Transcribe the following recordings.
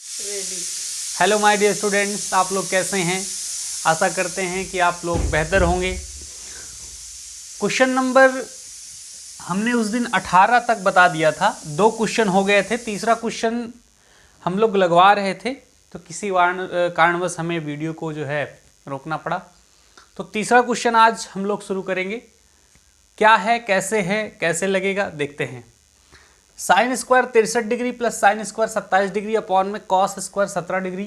Hello my dear students, आप लोग कैसे हैं? आशा करते हैं कि आप लोग बेहतर होंगे। क्वेश्चन नंबर हमने उस दिन 18 तक बता दिया था। 2 क्वेश्चन हो गए थे, तीसरा क्वेश्चन हम लोग लगवा रहे थे तो किसी कारणवश हमें वीडियो को जो है रोकना पड़ा। तो तीसरा क्वेश्चन आज हम लोग शुरू करेंगे। क्या है, कैसे लगेगा, देखते हैं। Sine square 63 degree plus sine square 27 degree upon में cos square 17 degree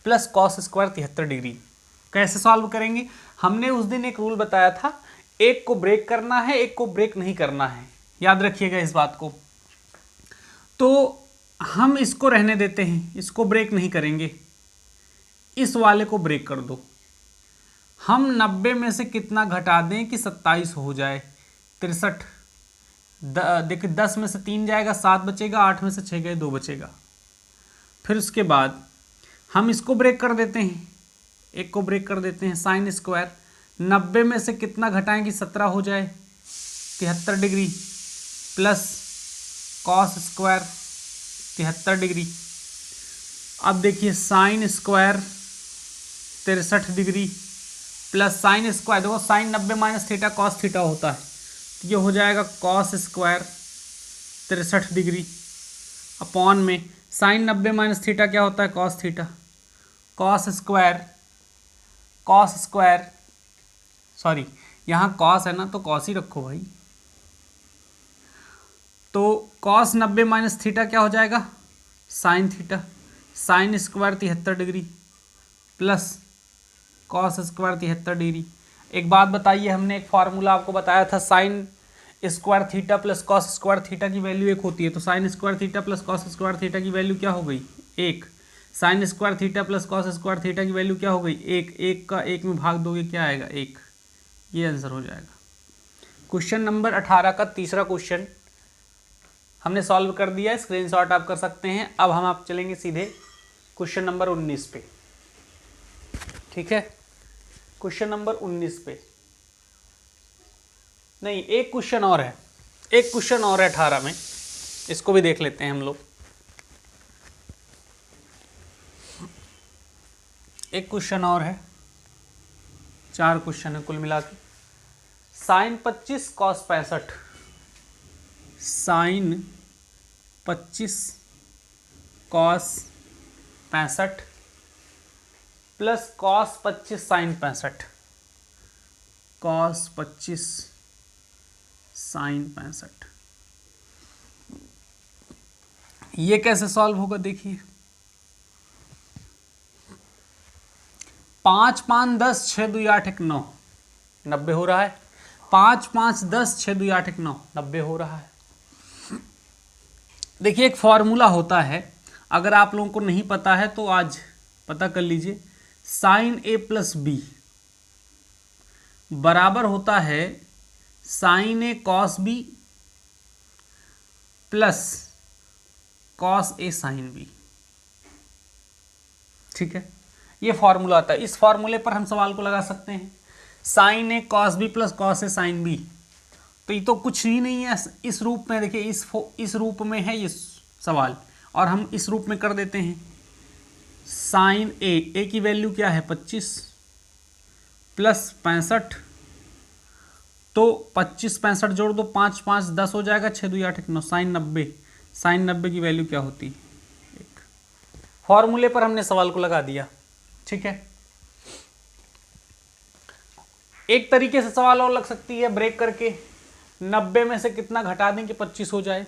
plus cos square 73 degree कैसे सॉल्व करेंगे? हमने उस दिन एक रूल बताया था, एक को ब्रेक करना है, एक को ब्रेक नहीं करना है। याद रखिएगा इस बात को। तो हम इसको रहने देते हैं, इसको ब्रेक नहीं करेंगे, इस वाले को ब्रेक कर दो। हम 90 में से कितना घटा दें कि 27 हो जाए? 63। देखिए 10 में से 3 जाएगा, 7 बचेगा, 8 में से 6 गए, 2 बचेगा। फिर उसके बाद हम इसको ब्रेक कर देते हैं, एक को ब्रेक कर देते हैं। साइन स्क्वायर 90 में से कितना घटाएं कि 17 हो जाए? 73 degree plus cos square 73 degree. अब देखिए sine square 63 degree plus sine square, देखो sine 90 minus theta cos theta होता है, ये हो जाएगा कॉस स्क्वायर 63 डिग्री अपॉन में साइन 90 माइनस थीटा क्या होता है? Cos theta. Cos square sorry, यहाँ कॉस है ना तो कॉस ही रखो भाई। तो कॉस 90 माइनस थीटा क्या हो जाएगा? Sine theta. Sine square 73 degree plus cos square 73 degree. एक बात बताइए, हमने एक फार्मूला आपको बताया था, sign square theta plus cos square theta की वैल्यू 1 होती है। तो sign square theta plus cos square theta की वैल्यू क्या हो गई? 1। Sign square theta plus cos square theta की वैल्यू क्या हो गई? 1। 1 का 1 में भाग दोगे क्या आएगा? 1। ये आंसर हो जाएगा। क्वेश्चन नंबर 18 का तीसरा क्वेश्चन हमने सॉल्व कर दिया है, स्क्रीनशॉट आप कर सकते हैं। अब हम आप चलेंगे सीधे क्वेश्चन नंबर 19 पे। ठीक है, क्वेश्चन नंबर 19 पे नहीं, एक क्वेश्चन और है, 18 में, इसको भी देख लेते हैं हम लोग। एक क्वेश्चन और है, 4 क्वेश्चन है कुल मिला के। Sine 25 cos 65, sine 25 cos 65 plus cos 25 sine 65, cos 25 sine 65, ये कैसे सॉल्व होगा? देखिए 5 5 10 6 2 8 1 9 90 हो रहा है। 5 5 10 6 2 8 1 9 90 हो रहा है। देखिए एक फॉर्मूला होता है, अगर आप लोगों को नहीं पता है तो आज पता कर लीजिए। साइन ए प्लस बी बराबर होता है sign A cos B plus cos A sine B. ठीक है, ये फॉर्मूला आता है। इस फॉर्मूले पर हम सवाल को लगा सकते हैं। Sign A cos B plus cos A sine B, तो ये तो कुछ ही नहीं है। इस रूप में देखिए, इस रूप में है ये सवाल, और हम इस रूप में कर देते हैं। साइन ए की वैल्यू क्या है? 25 प्लस 65, तो 25 65 जोड़ दो, 5 5 10 हो जाएगा, 6 2 8 1 9, साइन 90। साइन 90 की वैल्यू क्या होती है? 1। फॉर्मूले पर हमने सवाल को लगा दिया। ठीक है, एक तरीके से सवाल और लग सकती है ब्रेक करके। 90 में से कितना घटा दें कि 25 हो जाए?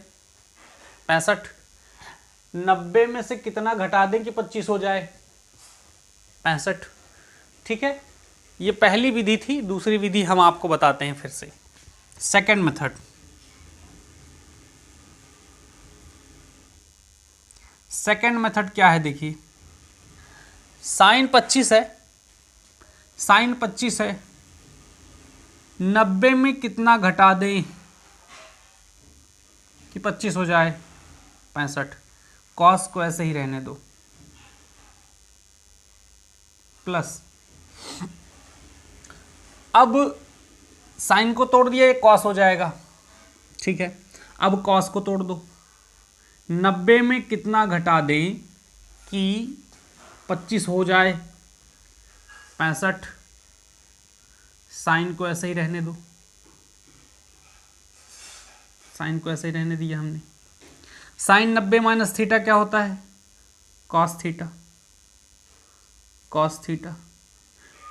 65। 90 में से कितना घटा दें कि 25 हो जाए? 65। ठीक है, ये पहली विधि थी। दूसरी विधि हम आपको बताते हैं फिर से, सेकंड मेथड। सेकंड मेथड क्या है? देखिए साइन 25 है, साइन 25 है, 90 में कितना घटा दें कि 25 हो जाए? 65। कॉस को ऐसे ही रहने दो, प्लस अब साइन को तोड़ दिया, ये कॉस हो जाएगा। ठीक है, अब कॉस को तोड़ दो। 90 में कितना घटा दें कि 25 हो जाए 65, साइन को ऐसे ही रहने दो, साइन को ऐसे ही रहने दिया हमने। साइन 90 माइनस थीटा क्या होता है? Cos theta. Cos theta.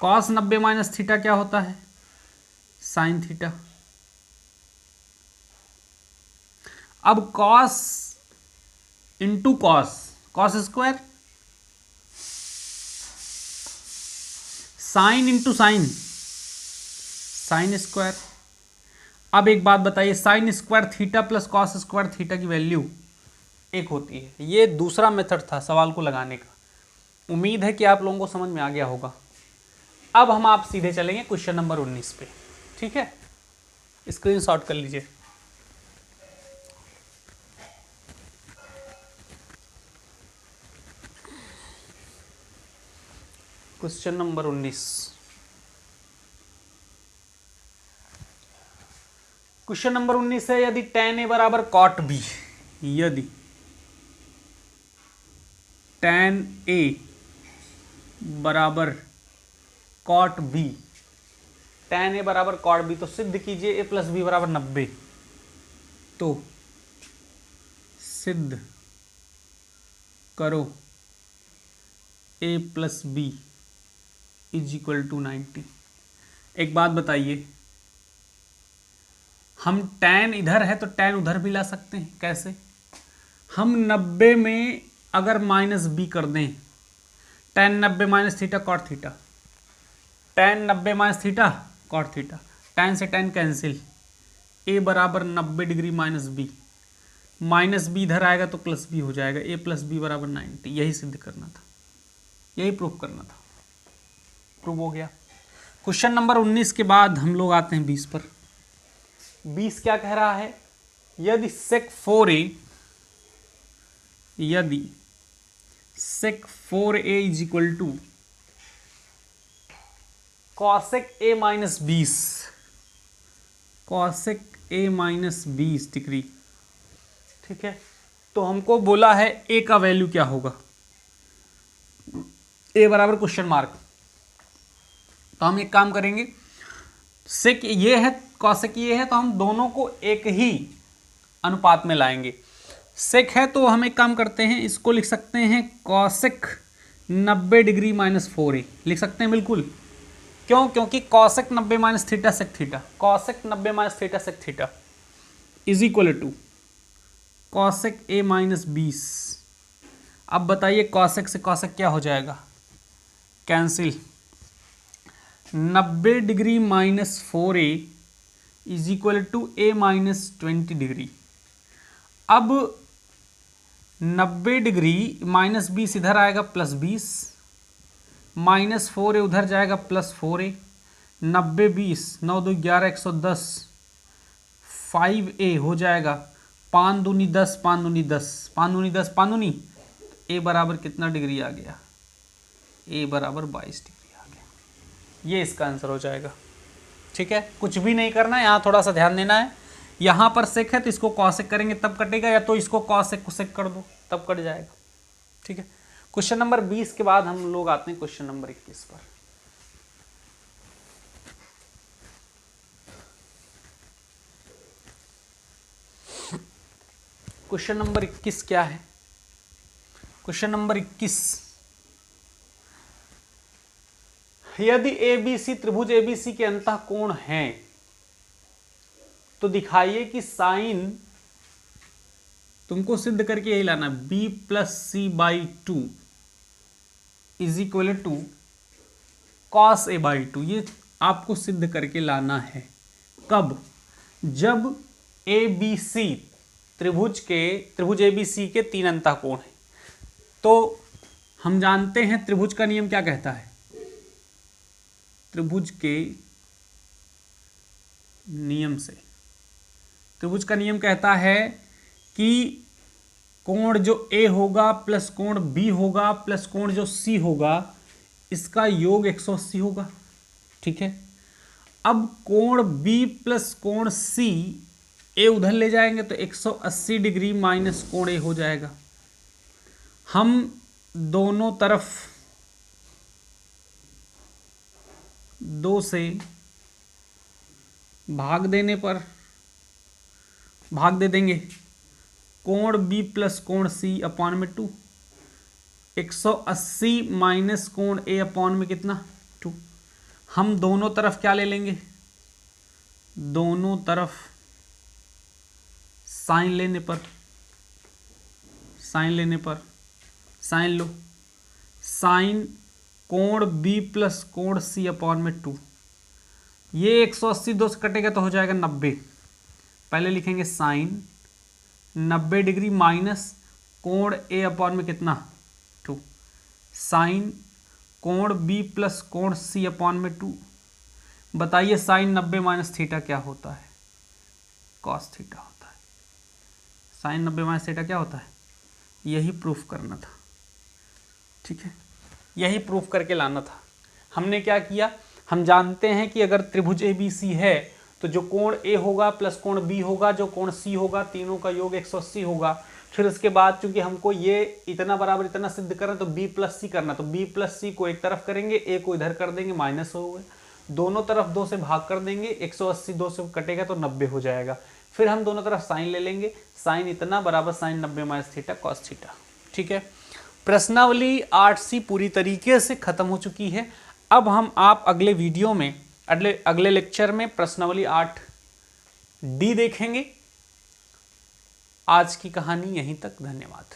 Cos 90 minus theta क्या होता है? Sine theta. अब cos into cos, cos square, sine into sine, sine square. अब एक बात बताइए, sine square theta plus cos square theta की वैल्यू एक होती है। ये दूसरा मेथड था सवाल को लगाने का। उम्मीद है कि आप लोगों को समझ में आ गया होगा। अब हम आप सीधे चलेंगे क्वेश्चन नंबर 19 पे। ठीक है, स्क्रीनशॉट कर लीजिए। Question number 19। क्वेश्चन नंबर 19 है, यदि tan a बराबर cot b, यदि tan a बराबर cot b, tan a बराबर cot b, तो सिद्ध कीजिए a प्लस बी बराबर 90। तो सिद्ध करो a plus B is equal to 90। एक बात बताइए, हम tan इधर है तो tan उधर भी ला सकते हैं। कैसे? हम 90 में अगर माइनस बी कर दें, tan 90 minus theta cot theta, tan 90 minus theta cot theta, tan से tan कैंसिल, a बराबर 90 degree minus B, minus B इधर आएगा तो प्लस बी हो जाएगा, a प्लस बी बराबर 90। यही सिद्ध करना था, यही प्रूफ करना था। प्रूव हो गया। क्वेश्चन नंबर 19 के बाद हम लोग आते हैं 20 पर। 20 क्या कह रहा है? यदि sec 4a, यदि sec 4a is equal to cosec a minus 20, cosec a minus 20 degree, ठीक है, तो हमको बोला है a का वैल्यू क्या होगा? a बराबर क्वेश्चन मार्क। तो हम एक काम करेंगे, सेक ये है, कॉसेक ये है, तो हम दोनों को एक ही अनुपात में लाएंगे। सेक है तो हम एक काम करते हैं, इसको लिख सकते हैं कॉसेक 90 डिग्री माइनस 4a, लिख सकते हैं बिल्कुल। क्यों? क्योंकि cosec 90 minus theta sec theta, cosec 90 minus theta sec theta is equal to cosec a minus 20। अब बताइए कॉसेक से कॉसेक क्या हो जाएगा? Cancel. 90 degree minus 4a is equal to a minus 20 degree. अब 90 डिग्री माइनस 20 इधर आएगा प्लस 20, माइनस 4a उधर जाएगा प्लस 4a, 90 20 9 2 11 110, 5a हो जाएगा 5 दूनी 10 5 दूनी 10 5 दूनी 10 5 दूनी, a बराबर कितना डिग्री आ गया? a बराबर 22 डिग्री। ये इसका आंसर हो जाएगा। ठीक है, कुछ भी नहीं करना है, यहाँ थोड़ा सा ध्यान देना है। यहाँ पर सेक है तो इसको कॉसेक करेंगे तब कटेगा, या तो इसको कॉसेक को सेक कर दो तब कट जाएगा। ठीक है, क्वेश्चन नंबर 20 के बाद हम लोग आते हैं क्वेश्चन नंबर 21 पर। क्वेश्चन नंबर 21 क्या है? क्वेश्चन नंबर 21, यदि ABC त्रिभुज ABC के अंतः कोण हैं तो दिखाइए कि साइन, तुमको सिद्ध करके यही लाना, b plus C by 2 is equal to cos a by 2। ये आपको सिद्ध करके लाना है। कब? जब ABC त्रिभुज ABC के 3 अंतः कोण हैं। तो हम जानते हैं त्रिभुज का नियम क्या कहता है? त्रिभुज के नियम से, त्रिभुज का नियम कहता है कि कोण जो A होगा प्लस कोण B होगा प्लस कोण जो C होगा, इसका योग 180 होगा। ठीक है, अब कोण B प्लस कोण C A उधर ले जाएंगे तो 180 डिग्री माइनस कोण A हो जाएगा। हम दोनों तरफ 2 से भाग देने पर भाग दे देंगे कोण बी प्लस कोण सी अपॉन में 2, 180 माइनस कोण ए अपॉन में कितना 2। हम दोनों तरफ क्या ले लेंगे, दोनों तरफ साइन लेने पर साइन लो, साइन कोण बी प्लस कोण सी अपॉन में 2। ये 180 2 से कटेगा तो हो जाएगा 90। पहले लिखेंगे साइन 90 डिग्री माइनस कोण ए अपॉन में कितना 2, साइन कोण बी प्लस कोण सी अपॉन में 2। बताइए साइन 90 माइनस थीटा क्या होता है, कॉस थीटा होता है। साइन 90 माइनस थीटा क्या होता है, यही प्रूफ करना था। ठीक है, यही प्रूफ करके लाना था। हमने क्या किया, हम जानते हैं कि अगर त्रिभुज ABC है तो जो कोण A होगा प्लस कोण B होगा, जो कोण C होगा, तीनों का योग 180 होगा। फिर उसके बाद चूंकि हमको ये इतना बराबर इतना सिद्ध करना तो B प्लस C करना, तो B प्लस C को एक तरफ करेंगे, A को इधर कर देंगे, माइनस हो गए, दोनों तरफ 2 से भाग कर देंगे, 180 2 से कटेगा तो 90 हो जाएगा। फिर हम दोनों तरफ साइन ले लेंगे, साइन इतना बराबर sine 90 minus theta cos theta. ठीक है, प्रश्नावली 8C पूरी तरीके से खत्म हो चुकी है। अब हम आप अगले वीडियो में अगले लेक्चर में प्रश्नावली 8D देखेंगे। आज की कहानी यहीं तक, धन्यवाद।